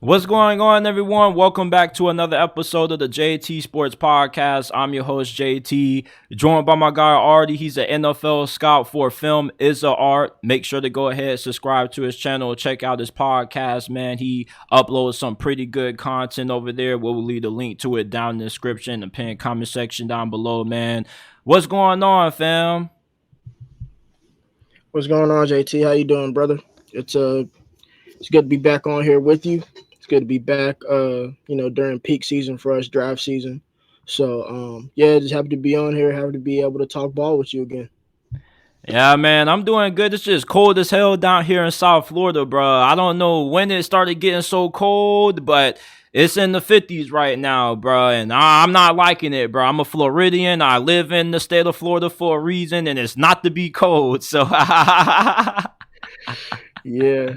What's going on, everyone? Welcome back to another episode of the JT Sports Podcast. I'm your host, JT, joined by my guy, Artie. He's an NFL scout for Film Is a Art. Make sure to go ahead, subscribe to his channel, check out his podcast, man. He uploads some pretty good content over there. We'll leave a link to it down in the description, the pinned comment section down below, man. What's going on, fam? What's going on, JT? How you doing, brother? It's good to be back on here with you. It's good to be back during peak season for us, draft season. So yeah, just happy to be on here, happy to be able to talk ball with you again. Yeah, man, I'm doing good. It's just cold as hell down here in South Florida, bro. I don't know when it started getting so cold, but it's in the 50s right now, bro. And I'm not liking it, bro. I'm a Floridian. I live in the state of Florida for a reason, and it's not to be cold. So, Yeah,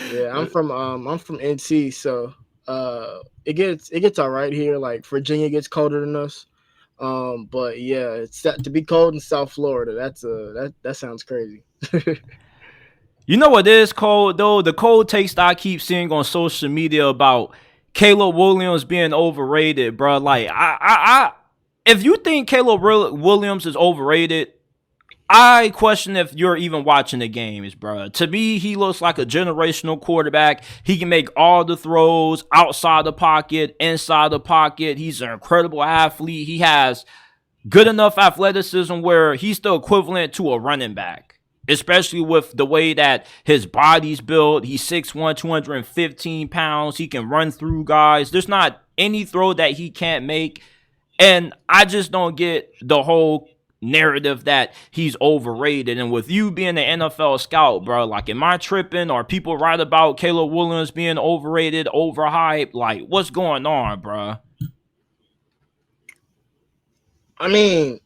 yeah. I'm from NC, so it gets all right here. Like Virginia gets colder than us. But yeah, it's set to be cold in South Florida. That sounds crazy. you know what is cold, though? The cold takes that I keep seeing on social media about Caleb Williams being overrated, bro. Like, if you think Caleb Williams is overrated, I question if you're even watching the games, bro. To me, he looks like a generational quarterback. He can make all the throws outside the pocket, inside the pocket. He's an incredible athlete. He has good enough athleticism where he's the equivalent to a running back, especially with the way that his body's built. He's 6'1", 215 pounds. He can run through guys. There's not any throw that he can't make. And I just don't get the whole narrative that he's overrated. And with you being an NFL scout, bro, like, am I tripping? Or people write about Caleb Williams being overrated, overhyped? Like, what's going on, bro? I mean,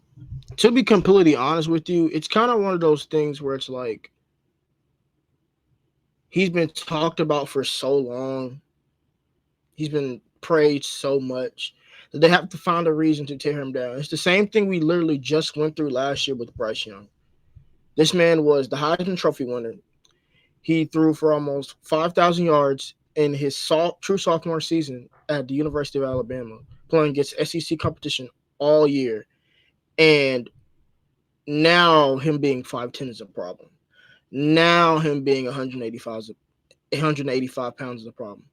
to be completely honest with you, it's kind of one of those things where it's like he's been talked about for so long. He's been praised so much that they have to find a reason to tear him down. It's the same thing we literally just went through last year with Bryce Young. This man was the Heisman Trophy winner. He threw for almost 5,000 yards in his true sophomore season at the University of Alabama, playing against SEC competition all year. And now him being 5'10 is a problem. Now him being 185 pounds is a problem.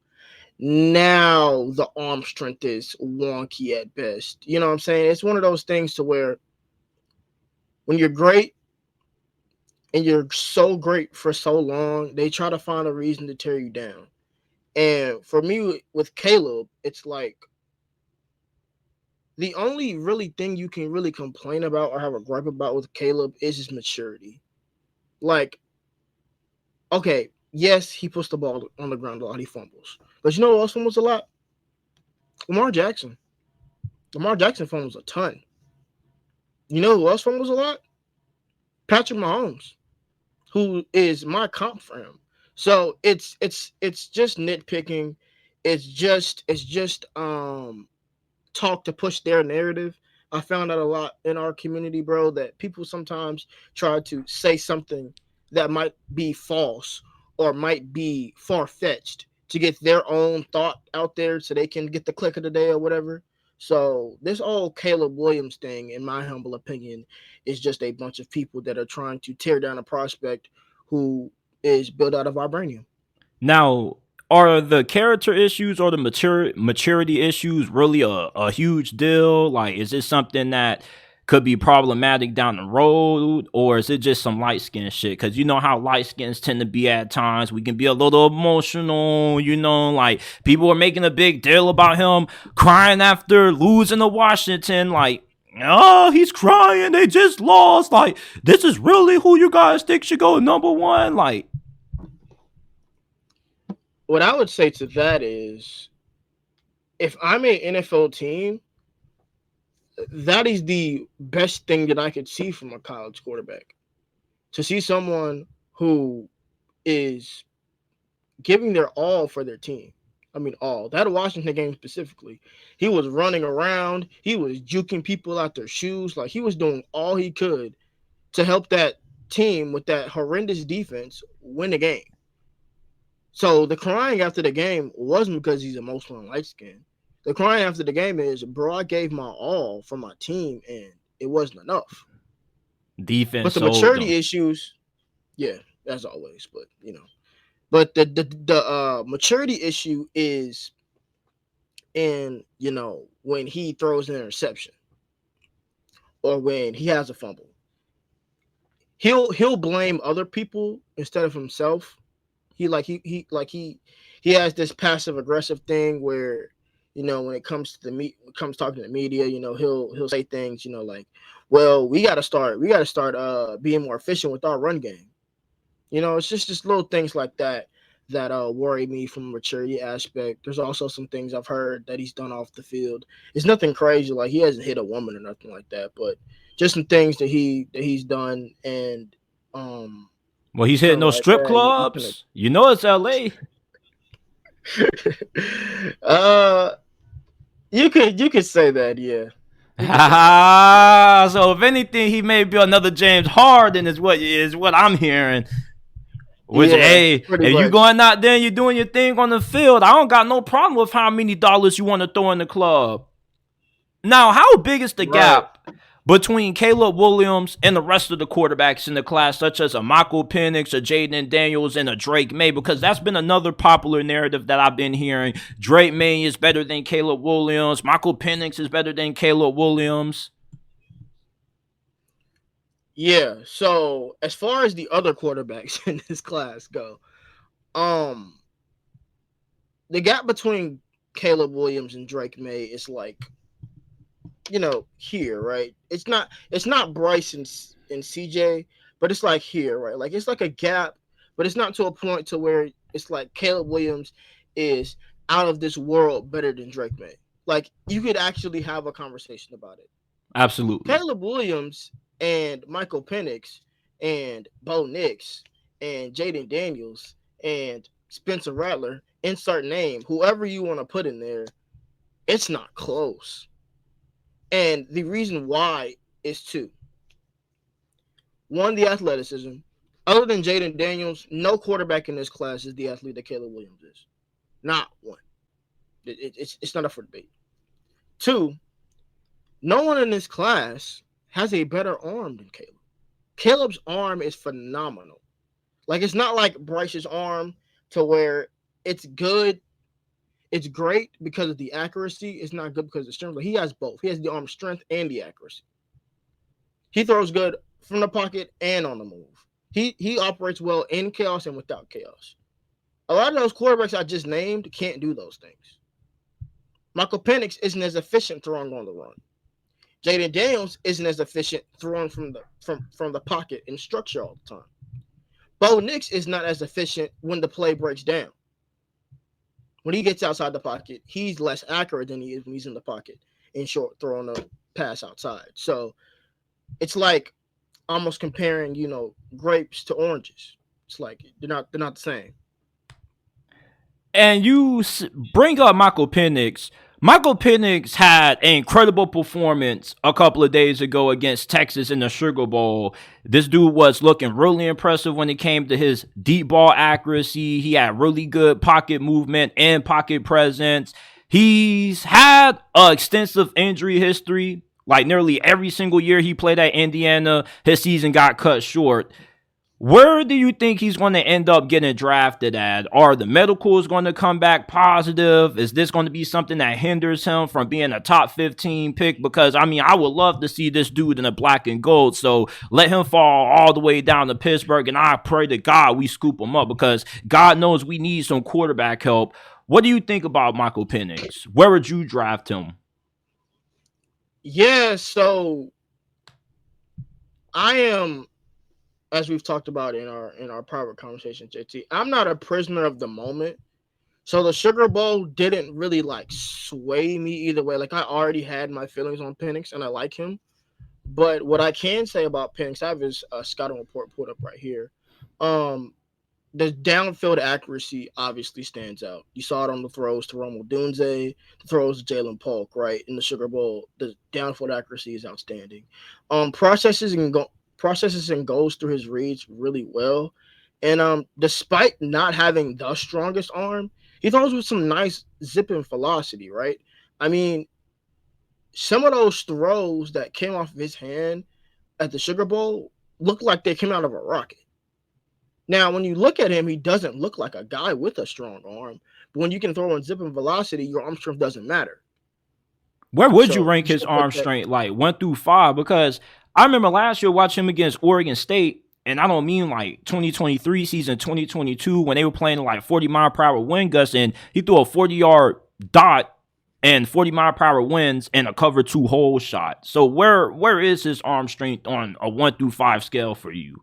Now the arm strength is wonky at best. You know what I'm saying? It's one of those things to where when you're great and you're so great for so long, they try to find a reason to tear you down. And for me with Caleb, it's like the only really thing you can really complain about or have a gripe about with Caleb is his maturity. Like, okay, yes, he puts the ball on the ground a lot, he fumbles. But you know who else fumbles a lot? Lamar Jackson. Lamar Jackson fumbles a ton. You know who else fumbles a lot? Patrick Mahomes, who is my comp for him. So it's just nitpicking. It's just talk to push their narrative. I found out a lot in our community, bro, that people sometimes try to say something that might be false or might be far fetched to get their own thought out there so they can get the click of the day or whatever. So this whole Caleb Williams thing, in my humble opinion, is just a bunch of people that are trying to tear down a prospect who is built out of vibranium. Now, are the character issues or the maturity issues really a huge deal? Like, is this something that could be problematic down the road, or is it just some light skin shit? Because you know how light skins tend to be at times. We can be a little emotional, like people are making a big deal about him crying after losing to Washington. Like, oh, he's crying. They just lost. Like, this is really who you guys think should go number one? Like, What I would say to that is if I'm an NFL team, that is the best thing that I could see from a college quarterback. To see someone who is giving their all for their team. I mean, all. That Washington game specifically. He was running around. He was juking people out their shoes. Like, he was doing all he could to help that team with that horrendous defense win the game. So the crying after the game wasn't because he's emotional and light skinned. The crying after the game is, bro, I gave my all for my team and it wasn't enough. But Defense the sold maturity them. issues, yeah, as always. But but the maturity issue is in when he throws an interception or when he has a fumble. He'll blame other people instead of himself. He has this passive aggressive thing where when it comes to comes talking to the media, he'll say things like, well, we got to start being more efficient with our run game. It's just little things like that that worry me from a maturity aspect. There's also some things I've heard that he's done off the field. It's nothing crazy, like he hasn't hit a woman or nothing like that, but just some things that he's done, and Well, he's it's hitting kind of those like, strip man, you can. clubs. You know it's LA. uh, you could say that, yeah. You could say that. So if anything, he may be another James Harden is what I'm hearing. Which, Yeah, hey, pretty if you much. going out there and you're doing your thing on the field, I don't got no problem with how many dollars you want to throw in the club. Now, how big is the Right. gap between Caleb Williams and the rest of the quarterbacks in the class, such as a Michael Penix, a Jaden Daniels, and a Drake May? Because that's been another popular narrative that I've been hearing. Drake May is better than Caleb Williams. Michael Penix is better than Caleb Williams. Yeah. So as far as the other quarterbacks in this class go, um, the gap between Caleb Williams and Drake May is like here, right? It's not Bryce and CJ, but it's like here, right? Like it's like a gap, but it's not to a point to where it's like Caleb Williams is out of this world better than Drake May. Like you could actually have a conversation about it. Absolutely. Caleb Williams and Michael Penix and Bo Nix and Jaden Daniels and Spencer Rattler, insert name, whoever you want to put in there, it's not close. And the reason why is two. One, the athleticism. Other than Jaden Daniels, no quarterback in this class is the athlete that Caleb Williams is. Not one. It's not up for debate. Two, no one in this class has a better arm than Caleb. Caleb's arm is phenomenal. Like it's not like Bryce's arm to where it's good. It's great because of the accuracy. It's not good because of the strength. But he has both. He has the arm strength and the accuracy. He throws good from the pocket and on the move. He operates well in chaos and without chaos. A lot of those quarterbacks I just named can't do those things. Michael Penix isn't as efficient throwing on the run. Jaden Daniels isn't as efficient throwing from the pocket and structure all the time. Bo Nix is not as efficient when the play breaks down. When he gets outside the pocket, he's less accurate than he is when he's in the pocket and short throwing a pass outside. So it's like almost comparing, grapes to oranges. It's like they're not the same. And you bring up Michael Penix. Michael Penix had an incredible performance a couple of days ago against Texas in the Sugar Bowl. This dude was looking really impressive when it came to his deep ball accuracy. He had really good pocket movement and pocket presence. He's had an extensive injury history. Like nearly every single year he played at Indiana, his season got cut short. Where do you think he's going to end up getting drafted at? Are the medicals going to come back positive? Is this going to be something that hinders him from being a top 15 pick? Because, I mean, I would love to see this dude in a black and gold. So let him fall all the way down to Pittsburgh. And I pray to God we scoop him up because God knows we need some quarterback help. What do you think about Michael Penix? Where would you draft him? Yeah, so I am, as we've talked about in our private conversation, JT. I'm not a prisoner of the moment. So the Sugar Bowl didn't really like sway me either way. Like I already had my feelings on Penix and I like him. But what I can say about Penix, I have his scouting report pulled up right here. Um, the downfield accuracy obviously stands out. You saw it on the throws to Romo Dunze, the throws to Jalen Polk, right in the Sugar Bowl. The downfield accuracy is outstanding. Processes and goes through his reads really well. And despite not having the strongest arm, he throws with some nice zipping velocity, right? I mean, some of those throws that came off of his hand at the Sugar Bowl look like they came out of a rocket. Now, when you look at him, he doesn't look like a guy with a strong arm. But when you can throw in zipping velocity, your arm strength doesn't matter. Where would you So rank his stuff like arm that. strength, like 1 through 5? Because I remember last year watching him against Oregon State, and I don't mean like 2023 season, 2022 when they were playing like 40-mile-per-hour wind gusts, and he threw a 40-yard dot and 40-mile-per-hour winds and a cover 2 hole shot. So where is his arm strength on a 1 through 5 scale for you?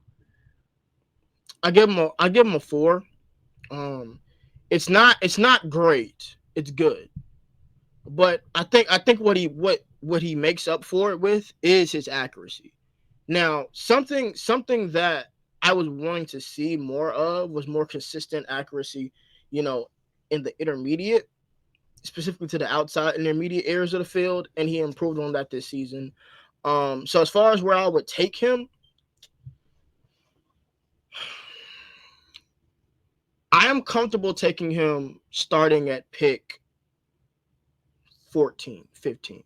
I give him a 4. Um, it's not great. It's good, but I think what he makes up for it with is his accuracy. Now, something that I was wanting to see more of was more consistent accuracy, you know, in the intermediate, specifically to the outside intermediate areas of the field, and he improved on that this season. So as far as where I would take him, I am comfortable taking him starting at pick 14, 15.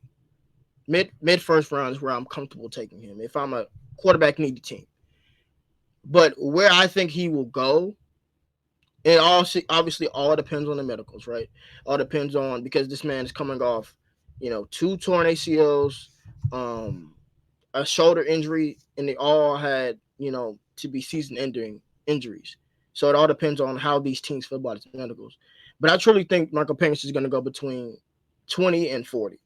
Mid first round is where I'm comfortable taking him if I'm a quarterback needy team. But where I think he will go, it all obviously all depends on the medicals, right? All depends on, because this man is coming off, 2 torn ACLs, um, a shoulder injury, and they all had, to be season ending injuries. So it all depends on how these teams feel about his medicals. But I truly think Michael Penix is going to go between 20 and 40.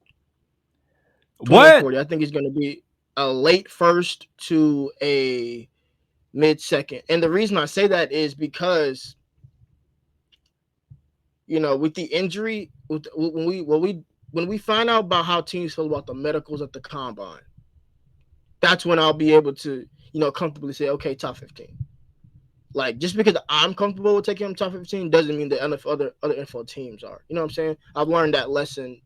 20 and What 40. I think he's going to be a late first to a mid second. And the reason I say that is because, with the injury, when we find out about how teams feel about the medicals at the combine, that's when I'll be able to, comfortably say, okay, top 15. Like, just because I'm comfortable with taking him top 15 doesn't mean that other NFL teams are. You know what I'm saying? I've learned that lesson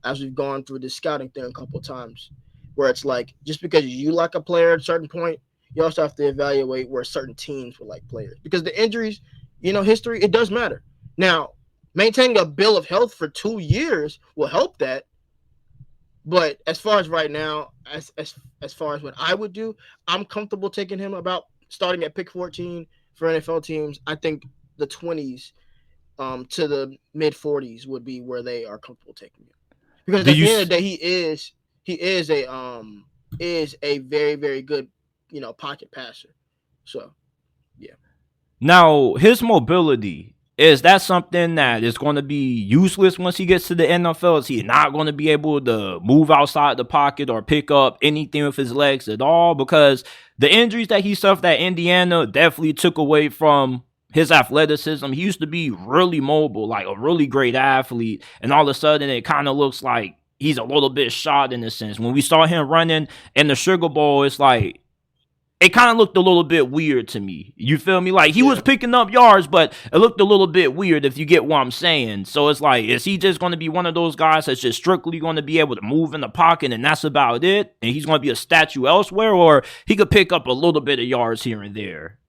as we've gone through this scouting thing a couple of times, where it's like, just because you like a player at a certain point, you also have to evaluate where certain teams would like players, because the injuries, history, it does matter. Now, maintaining a bill of health for 2 years will help that. But as far as right now, as far as what I would do, I'm comfortable taking him about starting at pick 14 for NFL teams. I think the 20s to the mid 40s would be where they are comfortable taking him, because do at you the end of the day, he is a very, very good, pocket passer. So yeah. Now, his mobility, is that something that is going to be useless once he gets to the NFL? Is he not going to be able to move outside the pocket or pick up anything with his legs at all? Because the injuries that he suffered at Indiana definitely took away from his athleticism. He used to be really mobile, like a really great athlete, and all of a sudden it kind of looks like he's a little bit shot in a sense. When we saw him running in the Sugar Bowl, it's like it kind of looked a little bit weird to me. You feel me? Like, he was Yeah. picking up yards, but it looked a little bit weird, if you get what I'm saying. So it's like, is he just going to be one of those guys that's just strictly going to be able to move in the pocket and that's about it? And he's going to be a statue elsewhere? Or he could pick up a little bit of yards here and there?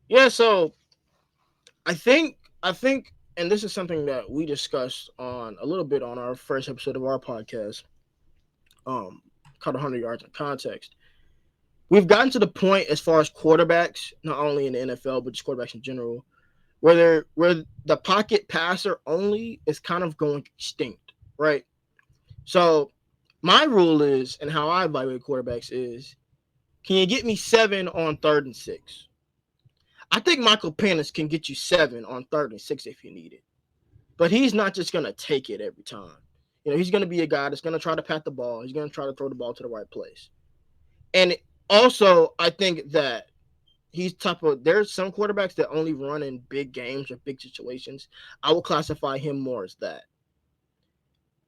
Yeah. So I think, and this is something that we discussed on a little bit on our first episode of our podcast, um, called 100 Yards in Context. We've gotten to the point, as far as quarterbacks, not only in the NFL but just quarterbacks in general, where the pocket passer only is kind of going extinct, right? So my rule is, and how I evaluate quarterbacks is, can you get me 7 on 3rd and 6? I think Michael Penix can get you 7 on 3rd and 6 if you need it, but he's not just gonna take it every time. He's gonna be a guy that's gonna try to pat the ball. He's gonna try to throw the ball to the right place. And also, I think that there's some quarterbacks that only run in big games or big situations. I will classify him more as that,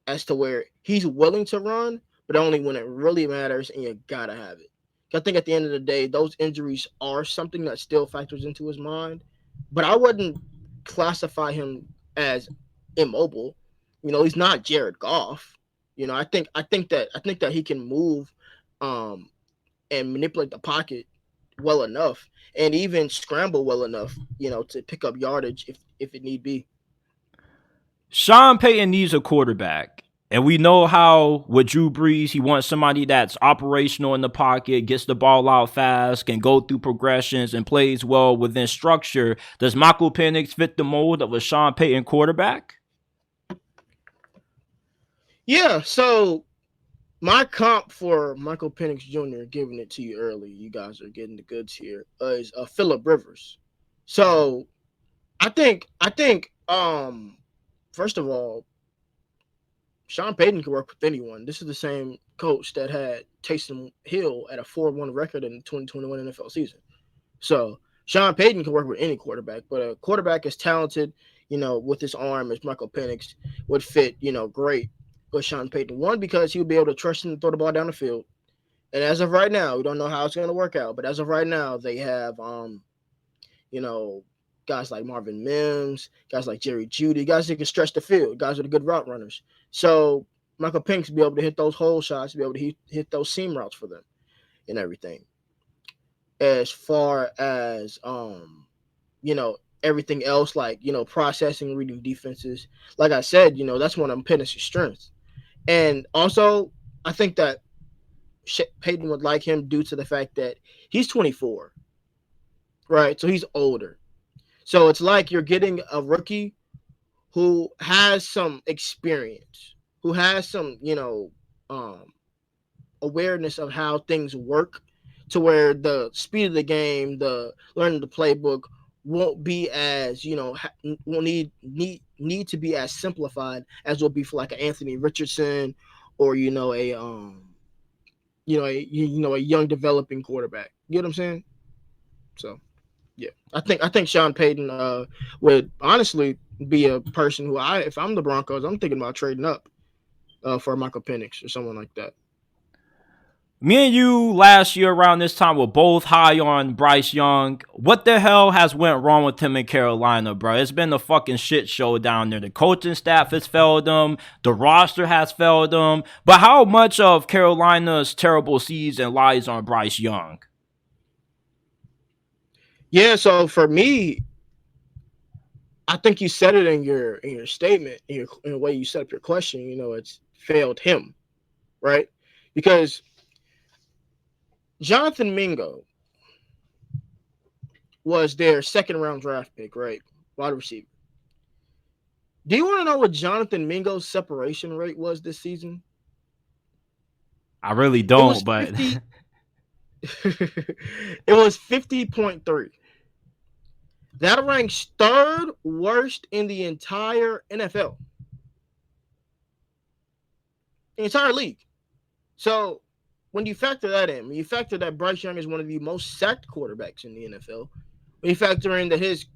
as to where he's willing to run, but only when it really matters and you gotta have it. I think at the end of the day, those injuries are something that still factors into his mind, but I wouldn't classify him as immobile. He's not Jared Goff. I think that he can move, um, and manipulate the pocket well enough and even scramble well enough, to pick up yardage if it need be. Sean Payton needs a quarterback. And we know how with Drew Brees, he wants somebody that's operational in the pocket, gets the ball out fast, can go through progressions, and plays well within structure. Does Michael Penix fit the mold of a Sean Payton quarterback? Yeah, so my comp for Michael Penix Jr. giving it to you early, you guys are getting the goods here, is Phillip Rivers. So I think first of all, Sean Payton can work with anyone. This is the same coach that had Taysom Hill at a 4-1 record in the 2021 NFL season. So Sean Payton can work with any quarterback, but a quarterback as talented, with his arm as Michael Penix would fit, great with Sean Payton. One, because he would be able to trust him to throw the ball down the field. And as of right now, we don't know how it's going to work out, but as of right now, they have, you know, guys like Marvin Mims, guys like Jerry Jeudy, guys that can stretch the field, guys that are good route runners. So Michael Penix will be able to hit those hole shots, be able to hit those seam routes for them and everything. As far as everything else, like processing, reading defenses, like I said, that's one of Penix's strengths. And also, I think that Peyton would like him due to the fact that he's 24, right? So he's older. So it's like you're getting a rookie who has some experience, who has some, awareness of how things work, to where the speed of the game, the learning the playbook won't be as, will need to be as simplified as will be for like an Anthony Richardson or a young developing quarterback. You get what I'm saying? So yeah, I think Sean Payton would honestly be a person who if I'm the Broncos, I'm thinking about trading up for Michael Penix or someone like that. Me and you last year around this time were both high on Bryce Young. What the hell has went wrong with him in Carolina, bro? It's been a fucking shit show down there. The coaching staff has failed him. The roster has failed him. But how much of Carolina's terrible season lies on Bryce Young? Yeah, so for me, I think you said it in your statement, in the way you set up your question. It's failed him, right? Because Jonathan Mingo was their second round draft pick, right? Wide receiver. Do you want to know what Jonathan Mingo's separation rate was this season? I really don't, but 50, it was 50.3. That ranks third worst in the entire NFL. The entire league. So when you factor that in, when you factor that Bryce Young is one of the most sacked quarterbacks in the NFL, when you factor in that his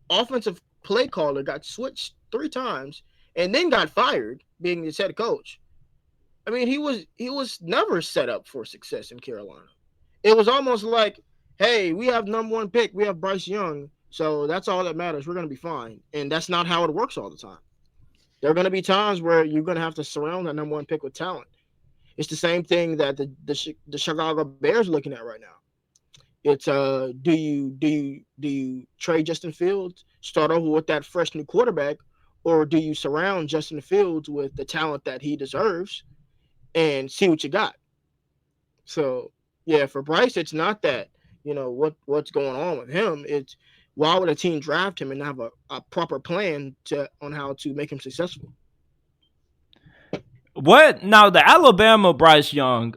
offensive play caller got switched 3 times and then got fired, being his head coach, I mean, he was never set up for success in Carolina. It was almost like, hey, we have number 1 pick, we have Bryce Young, so that's all that matters. We're going to be fine. And that's not how it works all the time. There are going to be times where you're going to have to surround that number 1 pick with talent. It's the same thing that the Chicago Bears are looking at right now. It's do you trade Justin Fields, start over with that fresh new quarterback, or do you surround Justin Fields with the talent that he deserves and see what you got? So yeah, for Bryce, it's not that what's going on with him. It's why would a team draft him and have a proper plan on how to make him successful? what now? The Alabama Bryce Young,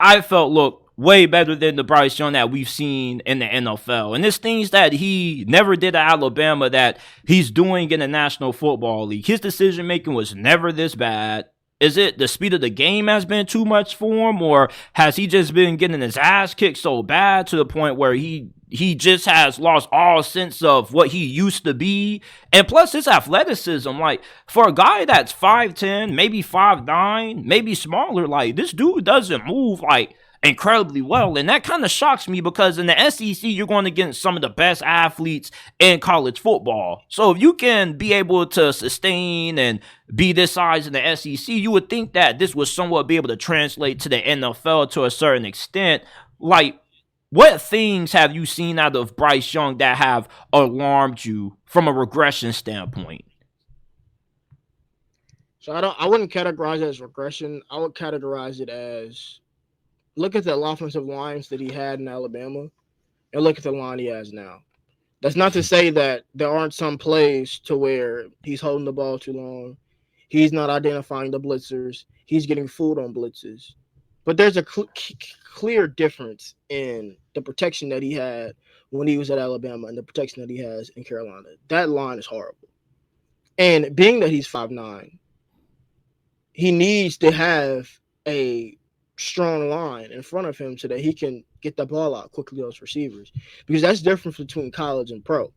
I felt looked way better than the Bryce Young that we've seen in the NFL. And there's things that he never did at Alabama that he's doing in the National Football League. His decision making was never this bad. Is it the speed of the game has been too much for him, or has he just been getting his ass kicked so bad to the point where he just has lost all sense of what he used to be? And plus his athleticism, like for a guy that's 5'10", maybe 5'9", maybe smaller, like this dude doesn't move like incredibly well. And that kind of shocks me because in the SEC, you're going against some of the best athletes in college football. So if you can be able to sustain and be this size in the SEC, you would think that this would somewhat be able to translate to the NFL to a certain extent. Like, what things have you seen out of Bryce Young that have alarmed you from a regression standpoint? So I wouldn't categorize it as regression. I would categorize it as look at the offensive lines that he had in Alabama and look at the line he has now. That's not to say that there aren't some plays to where he's holding the ball too long. He's not identifying the blitzers. He's getting fooled on blitzes. But there's a clear difference in the protection that he had when he was at Alabama and the protection that he has in Carolina. That line is horrible. And being that he's 5'9", he needs to have a strong line in front of him so that he can get the ball out quickly to those receivers. Because that's the difference between college and pro.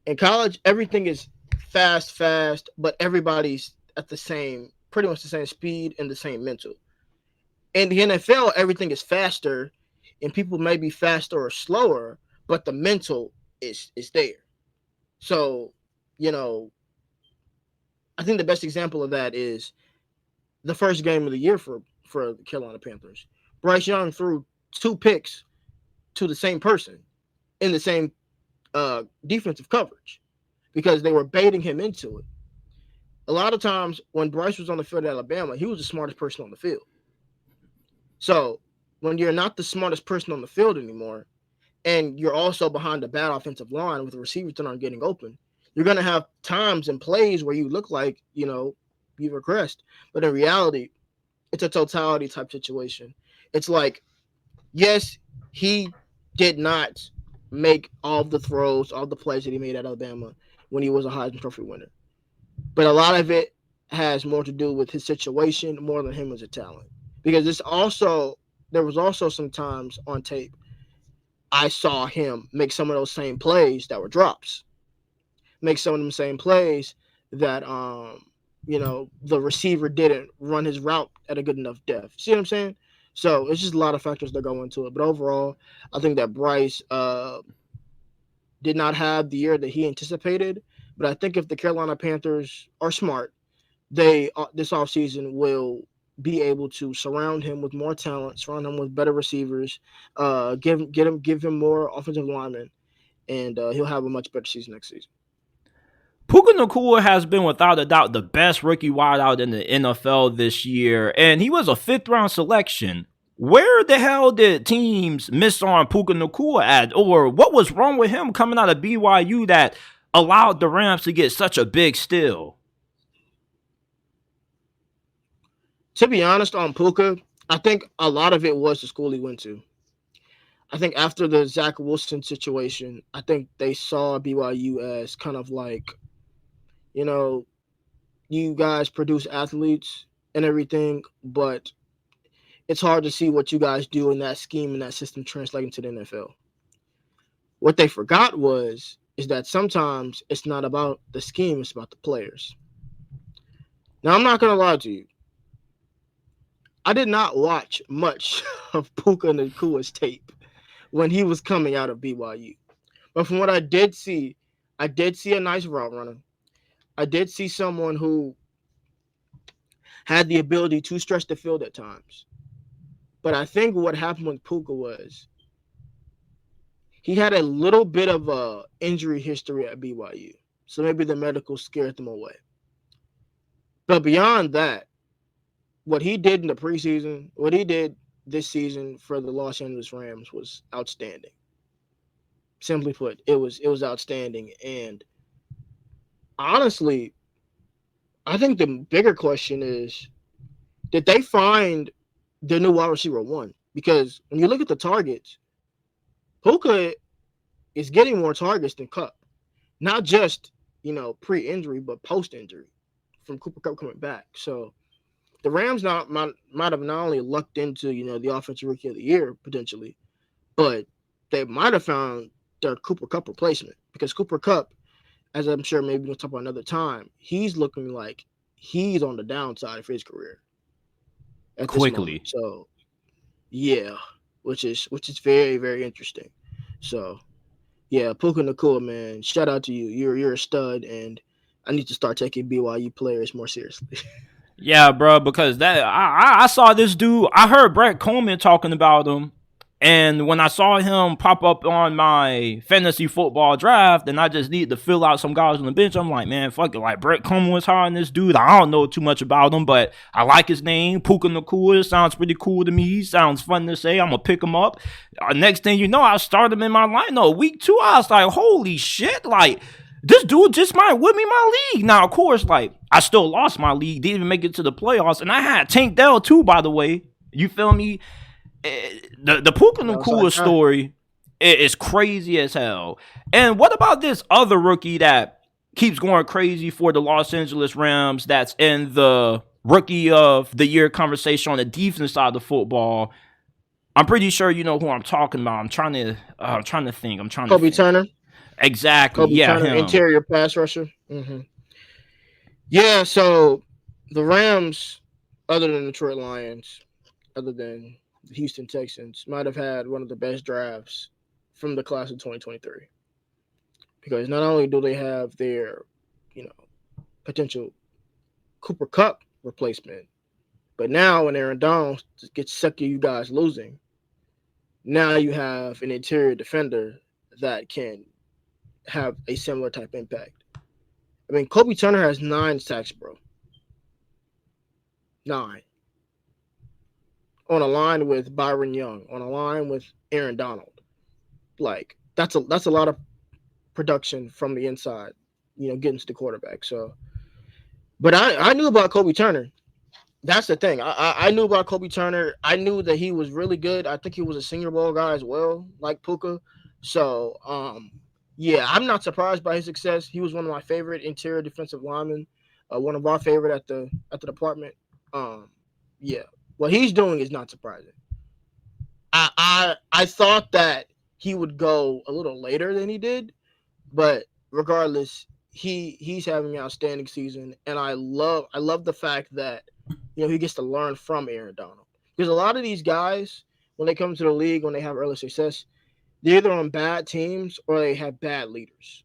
In college, everything is fast, but everybody's at the same, pretty much the same speed and the same mental. In the NFL, everything is faster, and people may be faster or slower, but the mental is there. So, I think the best example of that is the first game of the year for the Carolina Panthers. Bryce Young threw 2 picks to the same person in the same defensive coverage because they were baiting him into it. A lot of times when Bryce was on the field at Alabama, he was the smartest person on the field. So when you're not the smartest person on the field anymore, and you're also behind a bad offensive line with the receivers that aren't getting open, you're going to have times and plays where you look like, you've regressed. But in reality, it's a totality type situation. It's like, yes, he did not make all the throws, all the plays that he made at Alabama when he was a Heisman Trophy winner. But a lot of it has more to do with his situation more than him as a talent. Because there was also some times on tape I saw him make some of those same plays that were drops. Make some of them same plays that the receiver didn't run his route at a good enough depth. See what I'm saying? So it's just a lot of factors that go into it. But overall, I think that Bryce did not have the year that he anticipated. But I think if the Carolina Panthers are smart, they this offseason will be able to surround him with more talent, surround him with better receivers, give him more offensive linemen, and he'll have a much better season next season. Puka Nacua has been without a doubt the best rookie wideout in the NFL this year, and he was a 5th-round selection. Where the hell did teams miss on Puka Nacua at, or what was wrong with him coming out of BYU that allowed the Rams to get such a big steal? To be honest, on Puka, I think a lot of it was the school he went to. I think after the Zach Wilson situation, I think they saw BYU as kind of like, you guys produce athletes and everything, but it's hard to see what you guys do in that scheme and that system translating to the NFL. What they forgot is that sometimes it's not about the scheme, it's about the players. Now, I'm not going to lie to you. I did not watch much of Puka Nacua's tape when he was coming out of BYU. But from what I did see a nice route runner. I did see someone who had the ability to stretch the field at times. But I think what happened with Puka was he had a little bit of a injury history at BYU. So maybe the medical scared them away. But beyond that, what he did in the preseason, what he did this season for the Los Angeles Rams was outstanding. Simply put, it was outstanding. And honestly, I think the bigger question is, did they find their new wide receiver 1? Because when you look at the targets, Puka is getting more targets than Kupp. Not just, pre-injury, but post-injury from Cooper Kupp coming back. So the Rams might have not only lucked into, the offensive rookie of the year potentially, but they might have found their Cooper Kupp replacement, because Cooper Kupp, as I'm sure maybe we'll talk about another time, he's looking like he's on the downside of his career at Quickly. This moment. So yeah, which is very, very interesting. So yeah, Puka Nacua, man, shout out to you. You're a stud, and I need to start taking BYU players more seriously. Yeah, bro, because that I saw this dude. I heard Brett Coleman talking about him, And when I saw him pop up on my fantasy football draft, and I just need to fill out some guys on the bench, I'm like, man, fuck it. Like, Brett Coleman was hiring this dude. I don't know too much about him, but I like his name. Puka Nacua sounds pretty cool to me. He sounds fun to say. I'm going to pick him up. Next thing you know, I start him in my lineup. Week 2, I was like, holy shit. Like, this dude just might win me my league. Now, of course, like, I still lost my league. Didn't even make it to the playoffs. And I had Tank Dell, too, by the way. You feel me? The Puka Nacua story is crazy as hell. And what about this other rookie that keeps going crazy for the Los Angeles Rams that's in the rookie of the year conversation on the defense side of football? I'm pretty sure you know who I'm talking about. I'm trying to think. Kobe Turner. Exactly. Kobe Turner, him. Interior pass rusher. Mm-hmm. Yeah, so the Rams, other than the Detroit Lions, other than the Houston Texans, might have had one of the best drafts from the class of 2023. Because not only do they have their, potential Cooper Kupp replacement, but now when Aaron Donald gets sick of you guys losing, now you have an interior defender that can have a similar type impact. I mean, Kobe Turner has 9 sacks, bro. 9. On a line with Byron Young, on a line with Aaron Donald. Like, that's a lot of production from the inside, getting to the quarterback. So, but I knew about Kobe Turner. That's the thing. I knew about Kobe Turner. I knew that he was really good. I think he was a Senior Bowl guy as well, like Puka. So, yeah, I'm not surprised by his success. He was one of my favorite interior defensive linemen, one of our favorite at the department. Yeah, what he's doing is not surprising. I thought that he would go a little later than he did, but regardless, he's having an outstanding season, and I love the fact that he gets to learn from Aaron Donald, because a lot of these guys, when they come to the league, when they have early success, they're either on bad teams or they have bad leaders.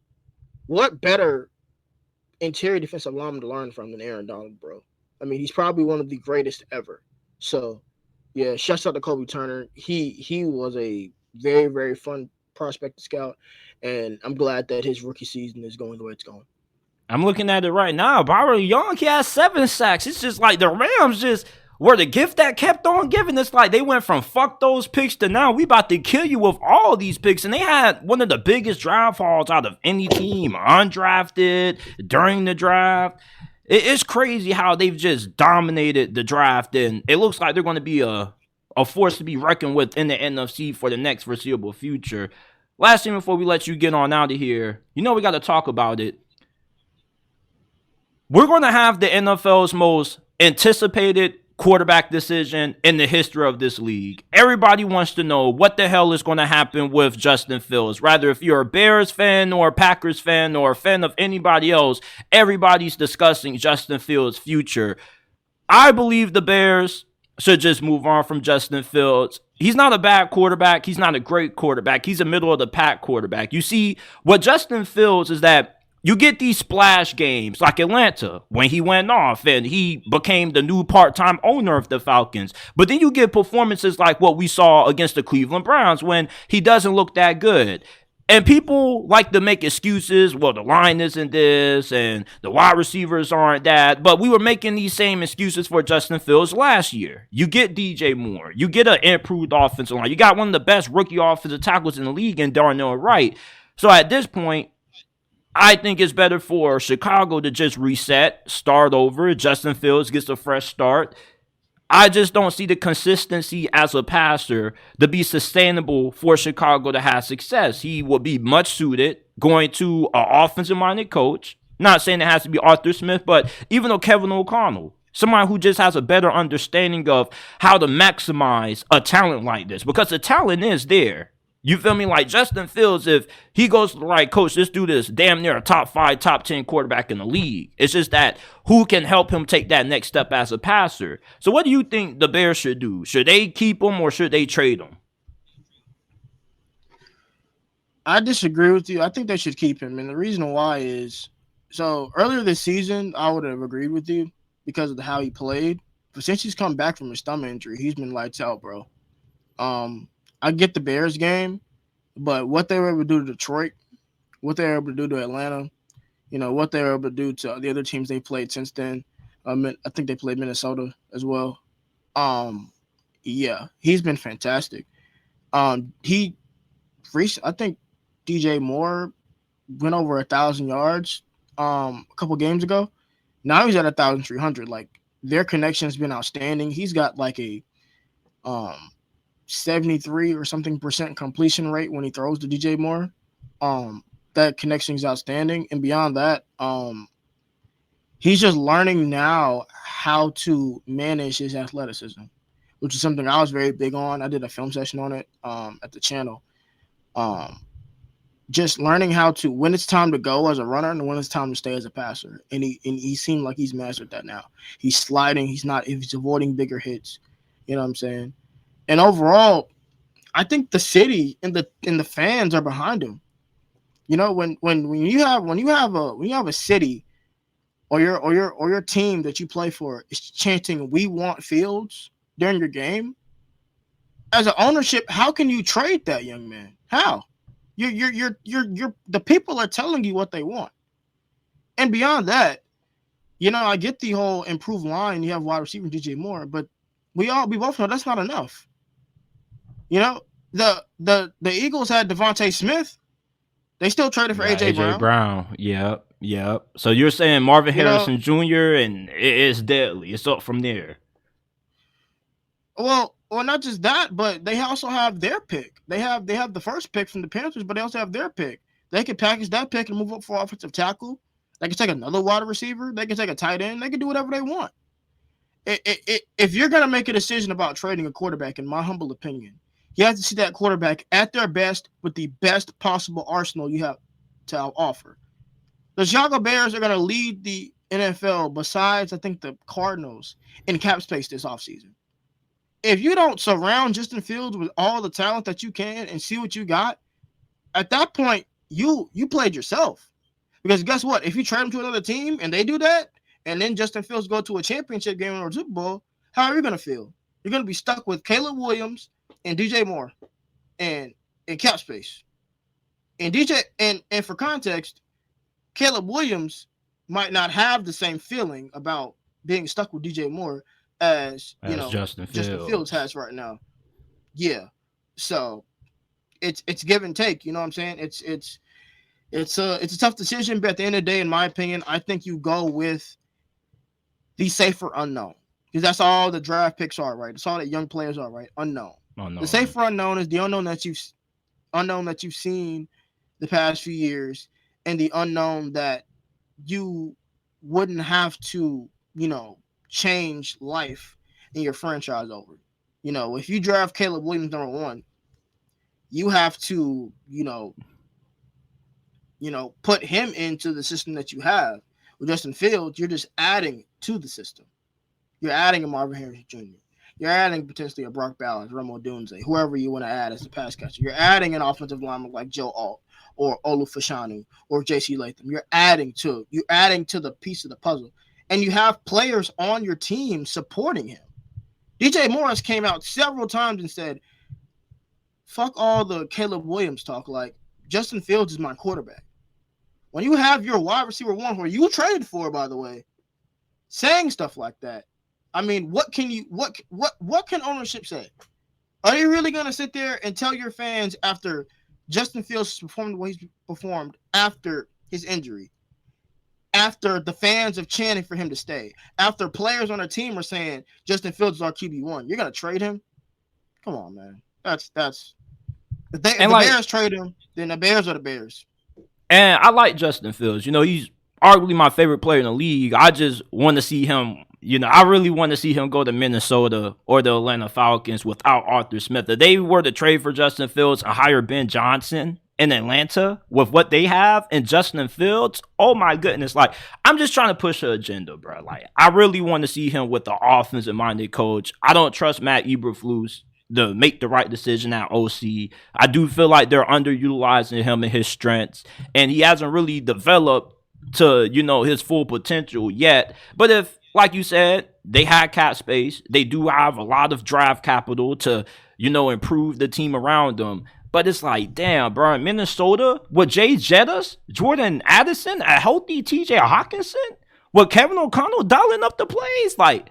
What better interior defensive lineman to learn from than Aaron Donald, bro? I mean, he's probably one of the greatest ever. So, yeah, shouts out to Kobe Turner. He was a very, very fun prospect to scout, and I'm glad that his rookie season is going the way it's going. I'm looking at it right now. Byron Young, he has 7 sacks. It's just like the Rams just were the gift that kept on giving. It's like they went from fuck those picks to now we about to kill you with all these picks. And they had one of the biggest draft hauls out of any team, undrafted, during the draft. It's crazy how they've just dominated the draft, and it looks like they're going to be a force to be reckoned with in the NFC for the next foreseeable future. Last thing before we let you get on out of here, we got to talk about it. We're going to have the NFL's most anticipated quarterback decision in the history of this league. Everybody wants to know what the hell is going to happen with Justin Fields. Rather, if you're a Bears fan or a Packers fan or a fan of anybody else, everybody's discussing Justin Fields' future. I believe the Bears should just move on from Justin Fields. He's not a bad quarterback. He's not a great quarterback. He's a middle of the pack quarterback. You see, what Justin Fields is that you get these splash games like Atlanta when he went off and he became the new part-time owner of the Falcons. But then you get performances like what we saw against the Cleveland Browns when he doesn't look that good. And people like to make excuses. Well, the line isn't this and the wide receivers aren't that. But we were making these same excuses for Justin Fields last year. You get DJ Moore. You get an improved offensive line. You got one of the best rookie offensive tackles in the league in Darnell Wright. So at this point, I think it's better for Chicago to just reset, start over. Justin Fields gets a fresh start. I just don't see the consistency as a passer to be sustainable for Chicago to have success. He will be much suited going to an offensive-minded coach. Not saying it has to be Arthur Smith, but even though Kevin O'Connell, somebody who just has a better understanding of how to maximize a talent like this, because the talent is there. You feel me? Like Justin Fields, if he goes to the right coach, this dude is damn near a top 5, top 10 quarterback in the league. It's just that who can help him take that next step as a passer. So what do you think the Bears should do? Should they keep him or should they trade him? I disagree with you. I think they should keep him. And the reason why is, so earlier this season, I would have agreed with you because of how he played. But since he's come back from his thumb injury, he's been lights out, bro. I get the Bears game, but what they were able to do to Detroit, what they were able to do to Atlanta, what they were able to do to the other teams they played since then. I think they played Minnesota as well. Um, yeah, he's been fantastic. He reached, I think DJ Moore went over 1,000 yards a couple games ago. Now he's at 1,300. Like their connection has been outstanding. He's got like a um 73 or something percent completion rate when he throws to DJ Moore. That connection is outstanding. And beyond that, he's just learning now how to manage his athleticism, which is something I was very big on. I did a film session on it at the channel. Um, just learning how to when it's time to go as a runner and when it's time to stay as a passer. And he seemed like he's mastered that now. He's sliding. He's avoiding bigger hits. You know what I'm saying? And overall, I think the city and the fans are behind him. When you have a city or your team that you play for is chanting "We want Fields" during your game, as an ownership, how can you trade that young man? How? You're the people are telling you what they want. And beyond that, I get the whole improved line. You have wide receiver DJ Moore, but we both know that's not enough. You know, the Eagles had Devontae Smith. They still traded for Yeah, AJ AJ Brown. Brown. Yep, yep. So you're saying Marvin You know, Harrison Jr. and it's deadly. It's up from there. well, not just that, but they also have their pick. They have the first pick from the Panthers, but they also have their pick. They could package that pick and move up for offensive tackle. They could take another wide receiver. They could take a tight end. They could do whatever they want. If you're gonna make a decision about trading a quarterback, in my humble opinion, you have to see that quarterback at their best with the best possible arsenal you have to offer. The Chicago Bears are gonna lead the NFL besides, I think, the Cardinals in cap space this offseason. If you don't surround Justin Fields with all the talent that you can and see what you got, at that point, you played yourself. Because guess what? If you trade him to another team and they do that, and then Justin Fields go to a championship game or a Super Bowl, how are you gonna feel? You're gonna be stuck with Caleb Williams and DJ Moore and cap space. And for context, Caleb Williams might not have the same feeling about being stuck with DJ Moore as As Justin Justin Fields Fields. has right now. Yeah. So it's give and take, you know what I'm saying? It's a tough decision, but at the end of the day, in my opinion, I think you go with the safer unknown. Because that's all the draft picks are, right? That's all that young players are, right? Unknown. Oh The no. safer unknown is the unknown that you've seen the past few years, and the unknown that you wouldn't have to, change life in your franchise over. If you draft Caleb Williams #1, you have to, put him into the system that you have. With Justin Fields, you're just adding to the system. You're adding a Marvin Harrison Jr. You're adding potentially a Brock Ballard, Remo Dunze, whoever you want to add as the pass catcher. You're adding an offensive lineman like Joe Alt or Olu Fashanu or J.C. Latham. You're adding to the piece of the puzzle. And you have players on your team supporting him. DJ Morris came out several times and said, fuck all the Caleb Williams talk. Like, Justin Fields is my quarterback. When you have your wide receiver one, who you traded for, by the way, saying stuff like that, I mean, what can ownership say? Are you really going to sit there and tell your fans after Justin Fields performed the way he's performed after his injury, after the fans have chanted for him to stay, after players on their team are saying Justin Fields is our QB1, you're going to trade him? Come on, man. That's if the Bears trade him, then the Bears are the Bears. And I like Justin Fields. He's arguably my favorite player in the league. I just want to see him. I really want to see him go to Minnesota or the Atlanta Falcons without Arthur Smith. If they were to trade for Justin Fields and hire Ben Johnson in Atlanta with what they have and Justin Fields, oh my goodness. Like, I'm just trying to push an agenda, bro. Like, I really want to see him with the offensive-minded coach. I don't trust Matt Eberflus to make the right decision at OC. I do feel like they're underutilizing him and his strengths, and he hasn't really developed to his full potential yet. But if like you said, they had cap space. They do have a lot of draft capital to, improve the team around them. But it's like, damn, bro, Minnesota with Jay Jettas, Jordan Addison, a healthy TJ Hawkinson, with Kevin O'Connell dialing up the plays. Like,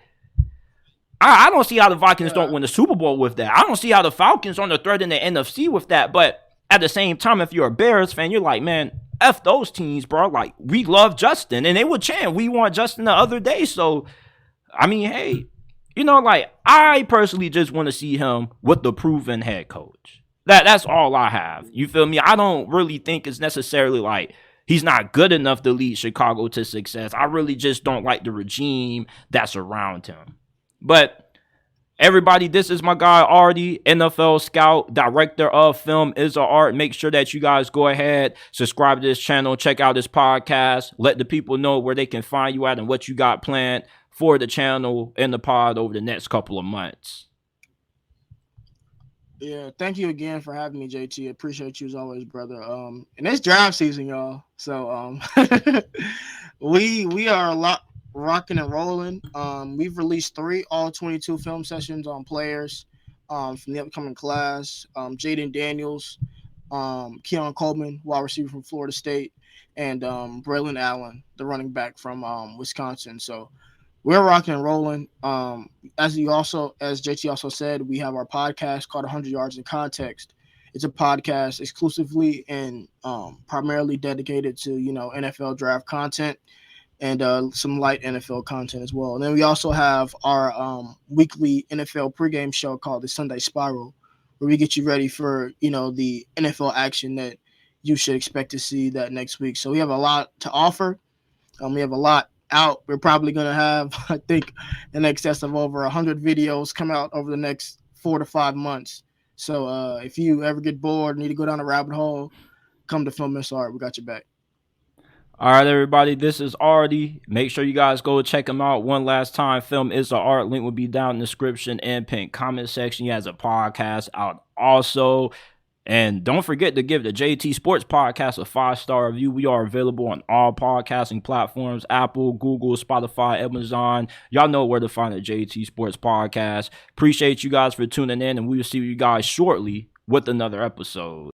I don't see how the Vikings don't win the Super Bowl with that. I don't see how the Falcons on the threat in the NFC with that. But at the same time, if you're a Bears fan, you're like, man, F those teams, bro. Like, we love Justin. And they would chant, we want Justin the other day. So, I mean, hey, I personally just want to see him with the proven head coach. That's all I have. You feel me? I don't really think it's necessarily like he's not good enough to lead Chicago to success. I really just don't like the regime that's around him. But everybody, this is my guy Artie, NFL scout, director of Film is a Art. Make sure that you guys go ahead, subscribe to this channel, check out this podcast, let the people know where they can find you at and what you got planned for the channel and the pod over the next couple of months. Yeah, thank you again for having me, JT. Appreciate you as always, brother. And it's draft season, y'all. So we are a lot rocking and rolling. We've released 3 all 22 film sessions on players from the upcoming class. Jaden Daniels, Keon Coleman, wide receiver from Florida State, and Braylon Allen, the running back from Wisconsin. So we're rocking and rolling. As JT also said, we have our podcast called 100 Yards in Context. It's a podcast exclusively and primarily dedicated to NFL draft content and some light NFL content as well. And then we also have our weekly NFL pregame show called the Sunday Spiral, where we get you ready for the NFL action that you should expect to see that next week. So we have a lot to offer. We have a lot out. We're probably going to have, I think, in excess of over 100 videos come out over the next 4 to 5 months. So if you ever get bored, need to go down a rabbit hole, come to Film is Art. We got your back. All right, everybody, this is Artie. Make sure you guys go check him out one last time. Film is an Art. Link will be down in the description and pinned comment section. He has a podcast out also. And don't forget to give the JT Sports Podcast a 5-star review. We are available on all podcasting platforms, Apple, Google, Spotify, Amazon. Y'all know where to find the JT Sports Podcast. Appreciate you guys for tuning in, and we will see you guys shortly with another episode.